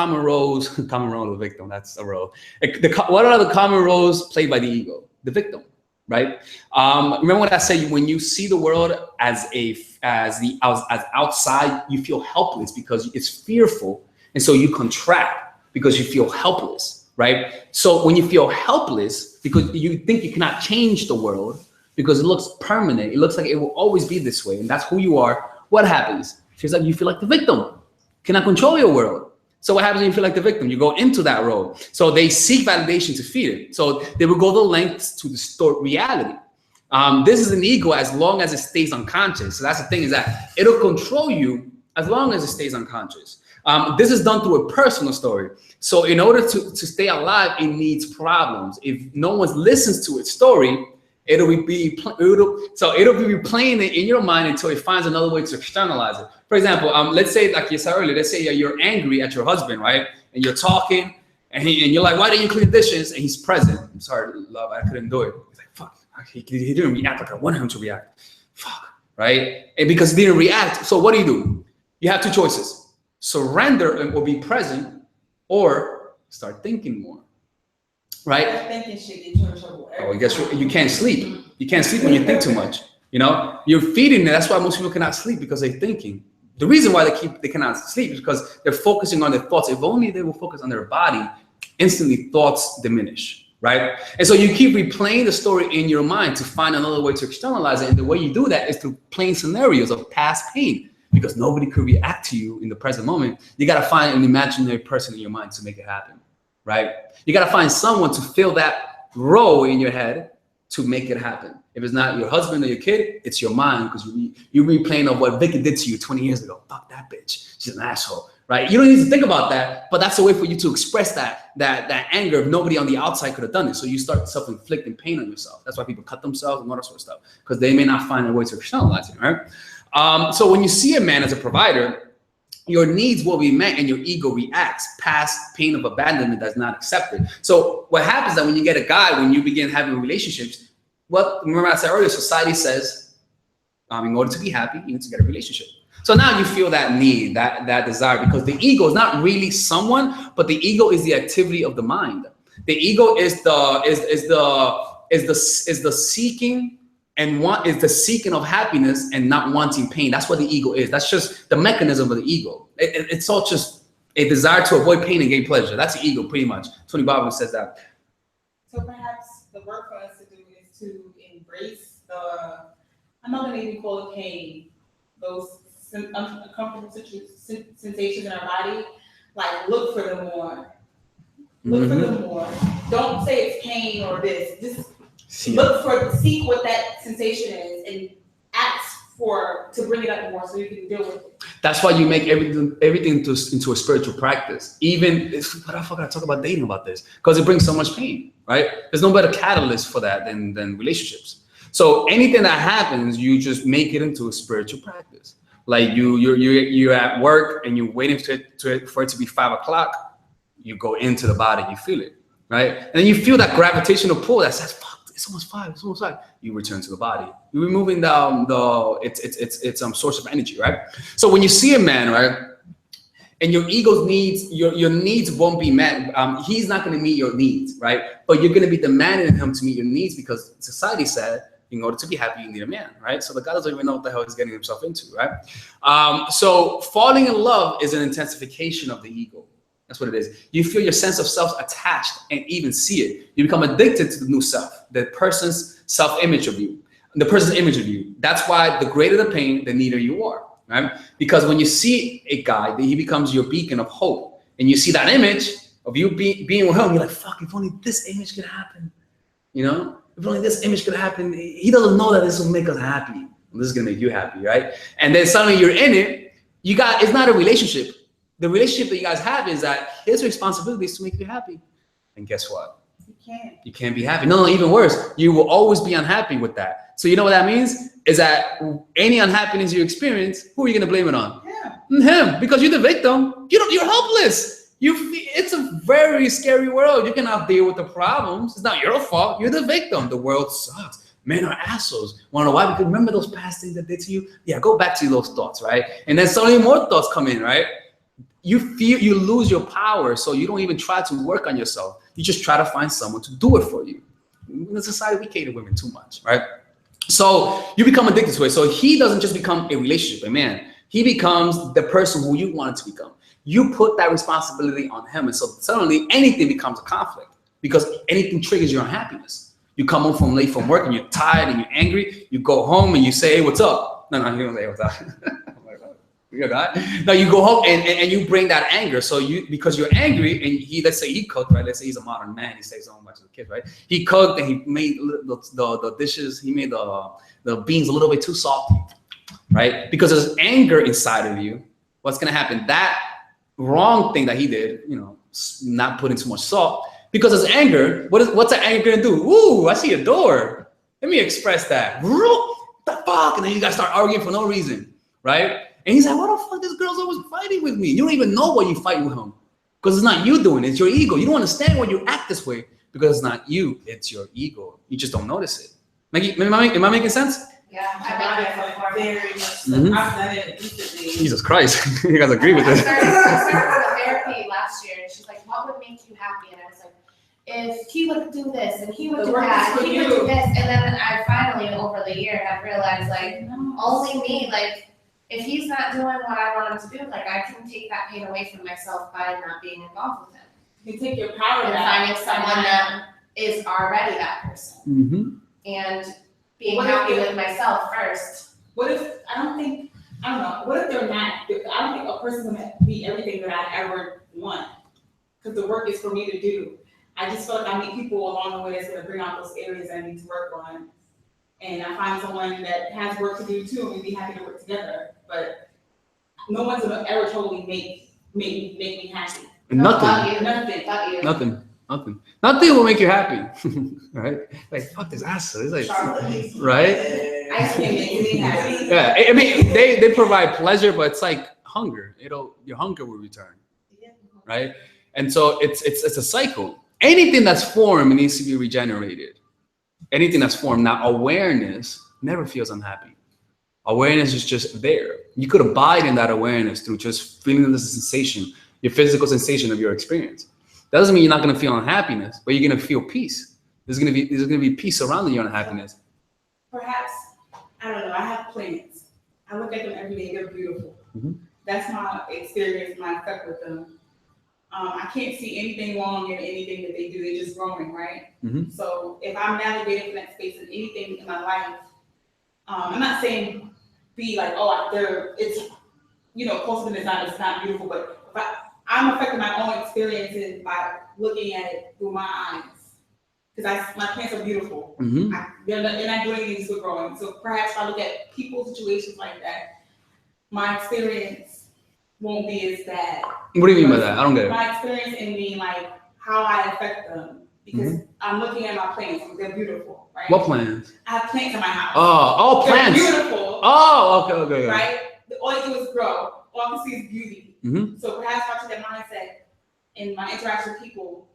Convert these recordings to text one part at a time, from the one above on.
common roles, common role of the victim, that's a role. What are the common roles played by the ego? The victim, right? Remember what I said, when you see the world as outside, you feel helpless because it's fearful. And so you contract because you feel helpless, right? So when you feel helpless, because you think you cannot change the world because it looks permanent, it looks like it will always be this way, and that's who you are, what happens? Feels like you feel like the victim, cannot control your world. So what happens when you feel like the victim? You go into that role. So they seek validation to feed it. So they will go the lengths to distort reality. This is an ego as long as it stays unconscious. So that's the thing, is that it'll control you as long as it stays unconscious. This is done through a personal story. So in order to stay alive, it needs problems. If no one listens to its story, it'll be replaying it in your mind until it finds another way to externalize it. For example, let's say, like you said earlier, let's say you're angry at your husband, right? And you're talking, and you're like, why didn't you clean the dishes? And he's present. I'm sorry, love, I couldn't do it. He's like, fuck, he didn't react like I wanted him to react. Fuck, right? And because he didn't react, so what do? You have two choices. Surrender and will be present, or start thinking more. Right? Thinking shit gets you in trouble. Oh, guess you can't sleep. You can't sleep when you think too much. You know, you're feeding it. That's why most people cannot sleep, because they're thinking. The reason why they cannot sleep is because they're focusing on their thoughts. If only they will focus on their body, instantly thoughts diminish, right? And so you keep replaying the story in your mind to find another way to externalize it. And the way you do that is through playing scenarios of past pain, because nobody could react to you in the present moment. You got to find an imaginary person in your mind to make it happen, right? You got to find someone to fill that role in your head to make it happen. If it's not your husband or your kid, it's your mind, because you're replaying of what Vicky did to you 20 years ago. Fuck that bitch. She's an asshole, right? You don't need to think about that, but that's a way for you to express that anger if nobody on the outside could have done it. So you start self-inflicting pain on yourself. That's why people cut themselves and all that sort of stuff, because they may not find a way to externalize it, right? So when you see a man as a provider, your needs will be met and your ego reacts. Past pain of abandonment that's not accepted. So what happens is that when you get a guy, when you begin having relationships, remember I said earlier, society says, in order to be happy, you need to get a relationship. So now you feel that need, that desire, because the ego is not really someone, but the ego is the activity of the mind. The ego is the seeking and is the seeking of happiness and not wanting pain. That's what the ego is. That's just the mechanism of the ego. It's all just a desire to avoid pain and gain pleasure. That's the ego, pretty much. Tony Robbins says that. So perhaps the work for us to do is to embrace I'm not going to even call it pain, those uncomfortable sensations in our body. Like, look for them more. Look for them more. Don't say it's pain or this. Just seek what that sensation is and ask to bring it up more so you can deal with it. That's why you make everything into a spiritual practice. Even what the fuck I talk about dating about this? Because it brings so much pain, right? There's no better catalyst for that than relationships. So anything that happens, you just make it into a spiritual practice. Like you're at work and you're waiting for it to be 5 o'clock. You go into the body, you feel it, right? And then you feel that gravitational pull that says, "Fuck, it's almost 5. It's almost 5." You return to the body. You're removing its source of energy, right? So when you see a man, right, and your ego's needs, your needs won't be met. He's not going to meet your needs, right? But you're going to be demanding him to meet your needs because society said, in order to be happy, you need a man, right? So the guy doesn't even know what the hell he's getting himself into, right? So falling in love is an intensification of the ego. That's what it is. You feel your sense of self attached and even see it. You become addicted to the new self, the person's self-image of you, the person's image of you. That's why the greater the pain, the neater you are, right? Because when you see a guy, he becomes your beacon of hope. And you see that image of you being with him, you're like, fuck, if only this image could happen, you know? If only this image could happen. He doesn't know that this will make us happy. This is gonna make you happy, right? And then suddenly you're in it. It's not a relationship. The relationship that you guys have is that his responsibility is to make you happy. And guess what? You can't be happy. No, even worse. You will always be unhappy with that. So you know what that means? Is that any unhappiness you experience, who are you gonna blame it on? Him, because you're the victim. You're helpless. It's a very scary world. You cannot deal with the problems. It's not your fault. You're the victim. The world sucks. Men are assholes. Want to know why? Because remember those past things that did to you? Yeah, go back to those thoughts, right? And then suddenly more thoughts come in, right? you lose your power, so you don't even try to work on yourself. You just try to find someone to do it for you. In the society, we cater women too much, right? So you become addicted to it. So he doesn't just become a relationship, a man. He becomes the person who you want it to become. You put that responsibility on him, and so suddenly anything becomes a conflict because anything triggers your unhappiness. You come home from late from work and you're tired and you're angry. You go home and you say, "Hey, what's up?" No, you don't say, "Hey, what's up." You're not. No, you go home and you bring that anger. So because you're angry and let's say he cooked, right? Let's say he's a modern man. He stays home watching the kids, right? He cooked and he made the dishes. He made the beans a little bit too salty, right? Because there's anger inside of you. What's gonna happen? That wrong thing that he did, not putting too much salt. Because there's anger. What's that anger gonna do? Ooh, I see a door. Let me express that. What the fuck? And then you guys start arguing for no reason, right? And he's like, "What the fuck? This girl's always fighting with me." You don't even know why you fight with him. Because it's not you doing it, it's your ego. You don't understand why you act this way because it's not you, it's your ego. You just don't notice it. Am I making sense? Yeah, I've done it before. Very much so. Mhm. I've done it recently. Jesus Christ. You guys agree with I this? started therapy last year, and she's like, "What would make you happy?" And I was like, "If he would do this, and he would The do work that, is and he for would do you." this," and then I finally, over the year, have realized like only me, like. If he's not doing what I want him to do, like I can take that pain away from myself by not being involved with him. You take your power And back. finding someone that is already that person. Mm-hmm. And being What if happy you- with myself first. What if, I don't know, what if they're not, I don't think a person can be everything that I ever want. Because the work is for me to do. I just feel like I meet people along the way that's gonna bring out those areas I need to work on. And I find someone that has work to do too, and we'd be happy to work together. But no one's gonna ever totally make me happy. Nothing. Nothing will make you happy. Right? Like, fuck this asshole. It's like, right? I can't make me happy. Yeah. I mean, they provide pleasure, but it's like hunger. Your hunger will return. Right? And so it's a cycle. Anything that's formed needs to be regenerated. Anything that's formed. Now, awareness never feels unhappy. Awareness is just there. You could abide in that awareness through just feeling the sensation, your physical sensation of your experience. That doesn't mean you're not going to feel unhappiness, but you're going to feel peace. There's going to be peace surrounding your unhappiness. Perhaps, I don't know, I have plants. I look at them every day, they're beautiful. Mhm. That's my experience, my effect with them. I can't see anything wrong in anything that they do, they're just growing, right? Mhm. So if I'm navigating in that space in anything in my life, I'm not saying be like, it's, close to design, it's not beautiful, but if I'm affecting my own experiences by looking at it through my eyes. Because my plants are beautiful. Mm-hmm. They're not doing anything to growing. So perhaps if I look at people's situations like that, my experience won't be as bad. What do you mean by that? I don't get it. My experience in being like how I affect them. Because I'm looking at my plants, they're beautiful, right? What plants? I have plants in my house. Oh, They're plants. beautiful. Oh, okay. Right? All I do is grow. All I can see is beauty. Mm-hmm. So perhaps if I take that mindset in my interaction with people,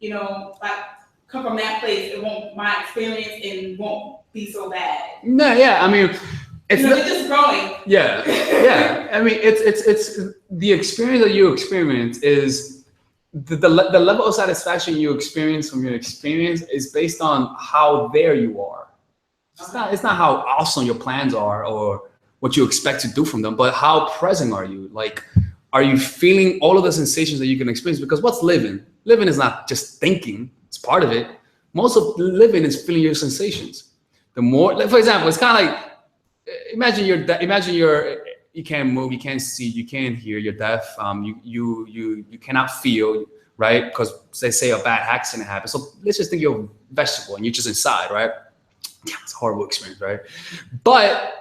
like come from that place, my experience and won't be so bad. No, yeah. I mean, it's they're just growing. Yeah. I mean, it's the experience that you experience is the level of satisfaction you experience from your experience is based on how there you are. It's not how awesome your plans are or what you expect to do from them, but how present are you? Like, are you feeling all of the sensations that you can experience? Because what's living? Living is not just thinking, it's part of it. Most of living is feeling your sensations. The more, like, for example, it's kind of like, imagine you can't move, you can't see, you can't hear, you're deaf, you cannot feel, right? Because they say a bad accident happened. So let's just think you're a vegetable and you're just inside, right? Yeah, it's a horrible experience, right? But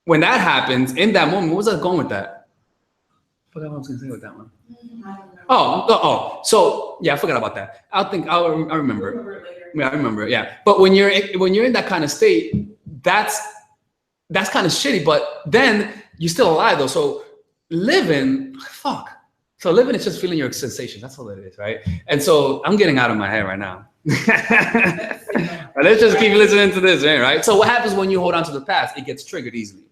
when that happens, in that moment, what was I going with that? I forgot what I was going to say with that one. I don't know. So yeah, I forgot about that. I remember. Remember it later. Yeah, I remember. Yeah, but when you're in that kind of state, that's kind of shitty. But then you're still alive though. So living is just feeling your sensations. That's all it is, right? And so I'm getting out of my head right now. Let's just keep listening to this, right? So what happens when you hold on to the past? It gets triggered easily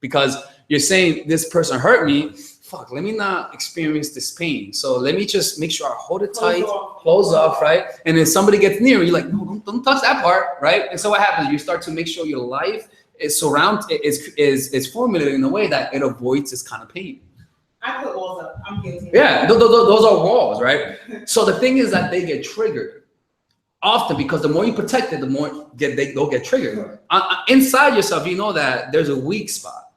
because you're saying this person hurt me. fuck, let me not experience this pain. So let me just make sure I hold it tight, close off, right? And then somebody gets near you, like, no, don't touch that part, right? And so what happens? You start to make sure your life is formulated in a way that it avoids this kind of pain. I put walls up. I'm guilty. Yeah, those are walls, right? So the thing is that they get triggered often because the more you protect it, the more they'll get triggered. Inside yourself, you know that there's a weak spot,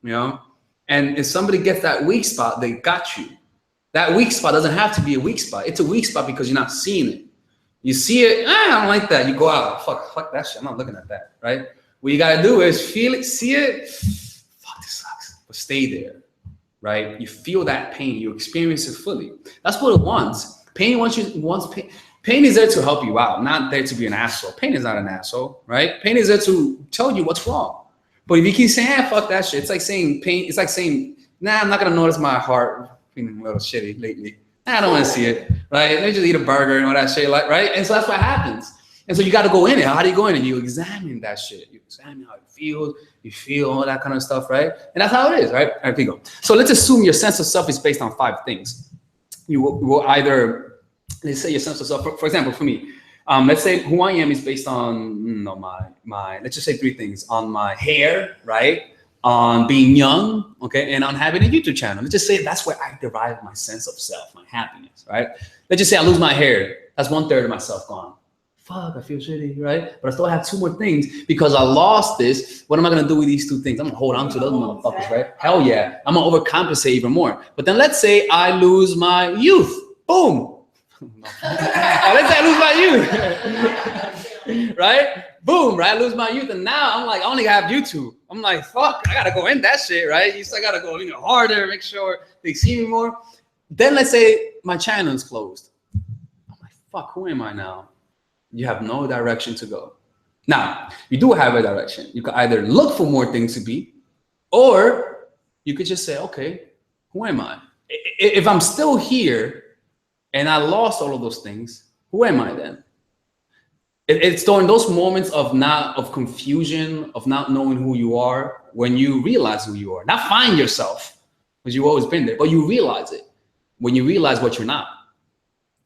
you know? And if somebody gets that weak spot, they got you. That weak spot doesn't have to be a weak spot. It's a weak spot because you're not seeing it. You see it, I don't like that. You go out, fuck that shit. I'm not looking at that, right? What you gotta do is feel it, see it, fuck, this sucks, but stay there, right? You feel that pain, you experience it fully. That's what it wants. Pain wants pain. Pain is there to help you out, not there to be an asshole. Pain is not an asshole, right? Pain is there to tell you what's wrong. But if you keep saying, fuck that shit, it's like saying pain, it's like saying, nah, I'm not gonna notice my heart feeling a little shitty lately. Nah, I don't wanna see it, right? Let me just eat a burger and all that shit, like, right? And so that's what happens. And so you gotta go in it. How do you go in it? You examine that shit. You examine how it feels, you feel all that kind of stuff, right? And that's how it is, right? All right, here we go. So let's assume your sense of self is based on 5 things. You will either, let's say your sense of self, for example, for me, let's say who I am is based on my let's just say 3 things: on my hair, right? On being young, okay, and on having a YouTube channel. Let's just say that's where I derive my sense of self, my happiness, right? Let's just say I lose my hair. That's 1/3 of myself gone. Fuck, I feel shitty, right? But I still have 2 more things because I lost this. What am I gonna do with these 2 things? I'm gonna hold on to those motherfuckers, right? Hell yeah, I'm gonna overcompensate even more. But then let's say I lose my youth. Boom. Let's say I lose my youth, right? Boom, right? I lose my youth, and now I'm like, I only have YouTube. I'm like, fuck, I gotta go in that shit, right? You still gotta go harder, make sure they see me more. Then let's say my channel is closed. I'm like, fuck, who am I now? You have no direction to go. Now, you do have a direction. You can either look for more things to be, or you could just say, okay, who am I? If I'm still here and I lost all of those things, who am I then? It's during those moments of confusion, of not knowing who you are, when you realize who you are. Not find yourself, because you've always been there, but you realize it. When you realize what you're not,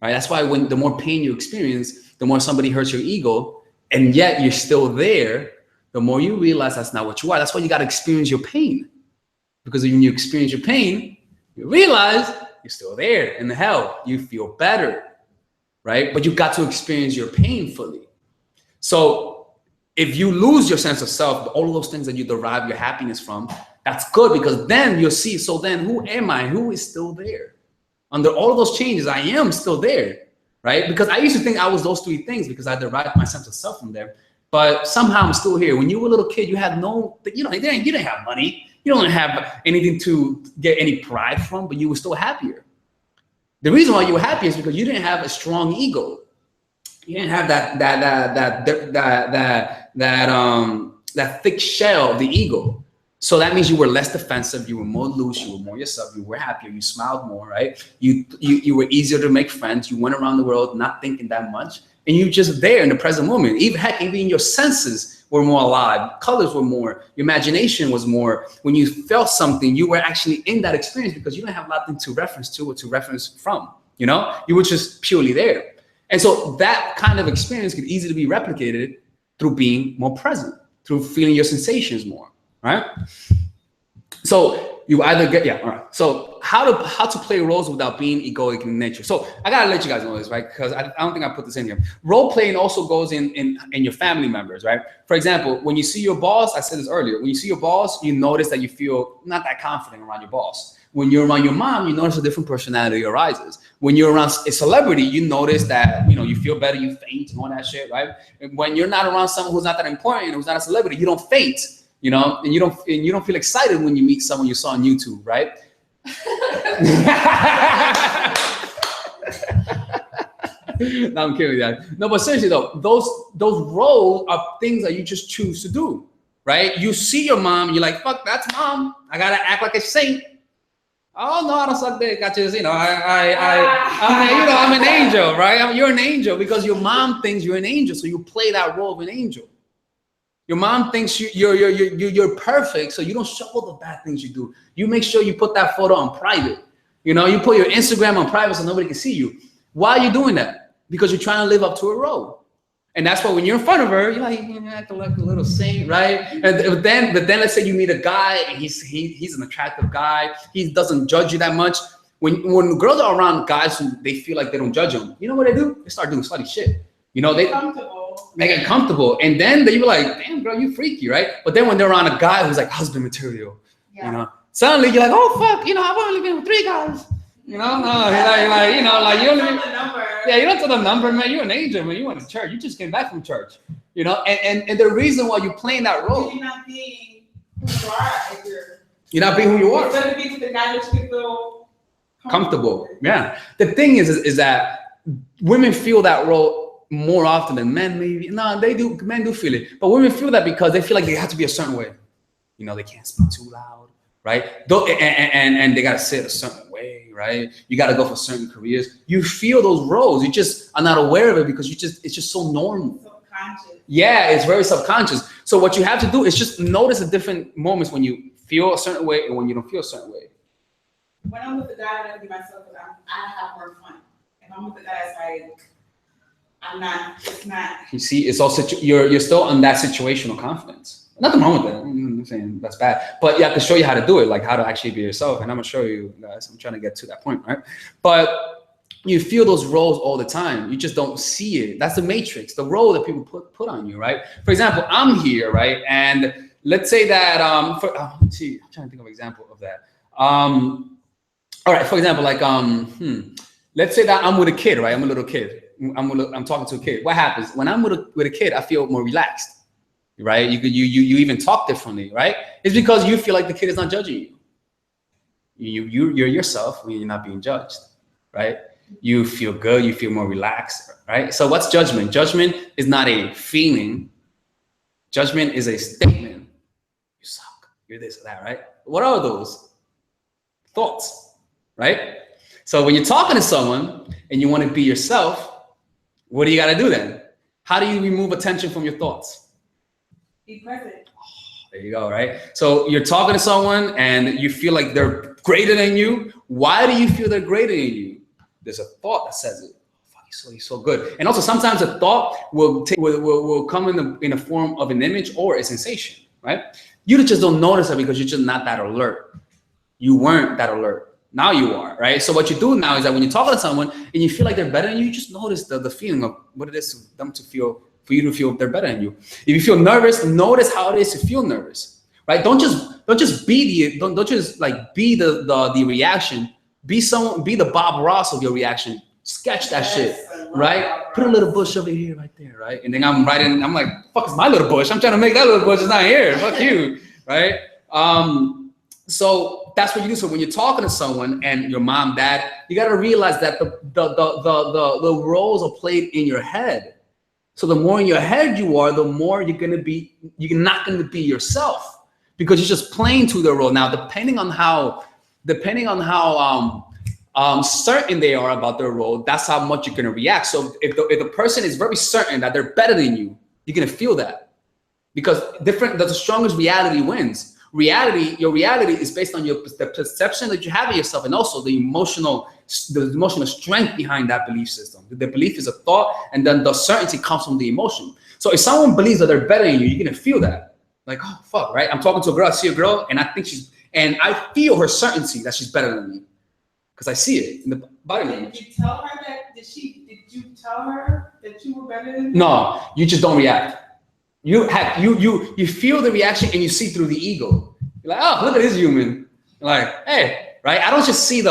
right? That's why when the more pain you experience, the more somebody hurts your ego, and yet you're still there, the more you realize that's not what you are. That's why you got to experience your pain. Because when you experience your pain, you realize you're still there in the hell. You feel better, right? But you got to experience your pain fully. So if you lose your sense of self, all of those things that you derive your happiness from, that's good, because then you'll see, so then who am I? Who is still there? Under all of those changes, I am still there, right? Because I used to think I was those 3 things because I derived my sense of self from there. But somehow I'm still here. When you were a little kid, you had you didn't have money. You don't have anything to get any pride from, but you were still happier. The reason why you were happy is because you didn't have a strong ego. You didn't have that thick shell of the ego. So that means you were less defensive, you were more loose, you were more yourself, you were happier, you smiled more, right? You were easier to make friends, you went around the world not thinking that much, and you were just there in the present moment. Even your senses were more alive, colors were more, your imagination was more. When you felt something, you were actually in that experience because you didn't have nothing to reference to or to reference from, you know? You were just purely there. And so that kind of experience could easily be replicated through being more present, through feeling your sensations more, right? So you either get, all right. So how to play roles without being egoic in nature. So I gotta let you guys know this, right? Because I don't think I put this in here. Role playing also goes in your family members, right? For example, when you see your boss, I said this earlier, when you see your boss, you notice that you feel not that confident around your boss. When you're around your mom, you notice a different personality arises. When you're around a celebrity, you notice that, you feel better, you faint and all that shit, right? And when you're not around someone who's not that important, who's not a celebrity, you don't faint, and you don't feel excited when you meet someone you saw on YouTube, right? No, I'm kidding, guys. No, but seriously though, those roles are things that you just choose to do, right? You see your mom, you're like, fuck, that's mom. I gotta act like a saint. Oh no, I don't suck dick. I'm an angel, right? You're an angel because your mom thinks you're an angel, so you play that role of an angel. Your mom thinks you're perfect, so you don't show all the bad things you do. You make sure you put that photo on private. You know, you put your Instagram on private so nobody can see you. Why are you doing that? Because you're trying to live up to a role. And that's why when you're in front of her, you're like, acting like a little saint, right? But then let's say you meet a guy and he's an attractive guy. He doesn't judge you that much. When girls are around guys who they feel like they don't judge them, you know what they do? They start doing slutty shit. You know, they get comfortable, and then they be like, "Damn, girl, you freaky, right?" But then when they're around a guy who's like husband material, you know, suddenly you're like, "Oh fuck, you know, I've only been with 3 guys." You know, no, you're like, you know, like you don't. Yeah, you don't tell the number, man. You're an angel, man. You went to church. You just came back from church. You know, and the reason why you're playing that role, you're not being who you are. If you're not being who you are. Instead of being the guy that you can feel comfortable. Yeah. The thing is that women feel that role more often than men. Maybe no, they do. Men do feel it, but women feel that because they feel like they have to be a certain way. You know, they can't speak too loud, right? And they gotta sit a certain way, right? You gotta go for certain careers. You feel those roles. You just are not aware of it because it's just so normal. Subconscious. Yeah, it's very subconscious. So what you have to do is just notice the different moments when you feel a certain way and when you don't feel a certain way. When I'm with the guy, I be myself because I have more fun. If I'm with the guy, it's like I'm not. It's not. You see, it's also you're still on that situational confidence. Nothing wrong with that. I'm saying that's bad, but yeah, I can show you how to do it, like how to actually be yourself, and I'm gonna show you guys. I'm trying to get to that point, right? But you feel those roles all the time. You just don't see it. That's the matrix, the role that people put on you, right? For example, I'm here, right, and let's say that let's see, I'm trying to think of an example of that. All right, for example, like let's say that I'm with a kid, right? I'm a little kid. I'm talking to a kid. What happens when I'm with a kid? I feel more relaxed, right? You even talk differently, right? It's because you feel like the kid is not judging you. You're yourself when you're not being judged, right? You feel good. You feel more relaxed, right? So what's judgment? Judgment is not a feeling. Judgment is a statement. You suck. You're this or that, right? What are those? Thoughts, right? So when you're talking to someone and you want to be yourself, what do you got to do then? How do you remove attention from your thoughts? Be present. There you go, right? So you're talking to someone and you feel like they're greater than you. Why do you feel they're greater than you? There's a thought that says it. Fuck, he's so good. And also sometimes a thought will come in a form of an image or a sensation, right? You just don't notice it because you're just not that alert. You weren't that alert. Now you are, right? So what you do now is that when you're talking to someone and you feel like they're better than you, just notice the feeling of what it is for them to feel, for you to feel they're better than you. If you feel nervous, notice how it is to feel nervous, right? Don't just be the reaction. Be the Bob Ross of your reaction. Sketch that shit, right? Put a little bush over here, right there, right? And then I'm like, fuck, it's my little bush. I'm trying to make that little bush. It's not here. Fuck you, right? So that's what you do. So when you're talking to someone and your mom, dad, you got to realize that the roles are played in your head. So the more in your head you are, the more you're not going to be yourself because you're just playing to the role. Now, depending on how certain they are about their role, that's how much you're going to react. So if the person is very certain that they're better than you, you're going to feel that because the strongest reality wins. Your reality is based on the perception that you have of yourself and also the emotional strength behind that belief system. The belief is a thought and then the certainty comes from the emotion. So if someone believes that they're better than you, you're gonna feel that. Like, oh fuck, right? I'm talking to a girl, I see a girl and I feel her certainty that she's better than me. Because I see it in the body language. Did you tell her that? Did you tell her that you were better than me? No, you just don't react. You feel the reaction and you see through the ego. You're like, oh, look at this human. You're like, hey, right? I don't just see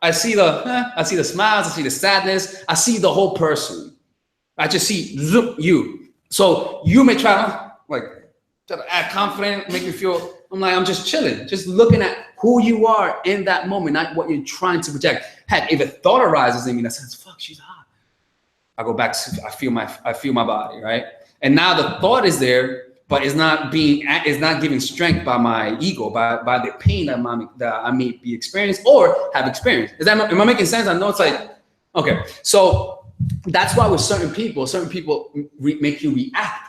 I see the smiles, I see the sadness, I see the whole person. I just see you. So you may try to act confident, make me feel, I'm just chilling, just looking at who you are in that moment, not what you're trying to project. Heck, if a thought arises in me that says, fuck, she's hot. I go back to, I feel my body, right? And now the thought is there, but it's not giving strength by my ego, by the pain that I may be experienced or have experienced. Am I making sense? I know it's like, okay. So that's why with certain people make you react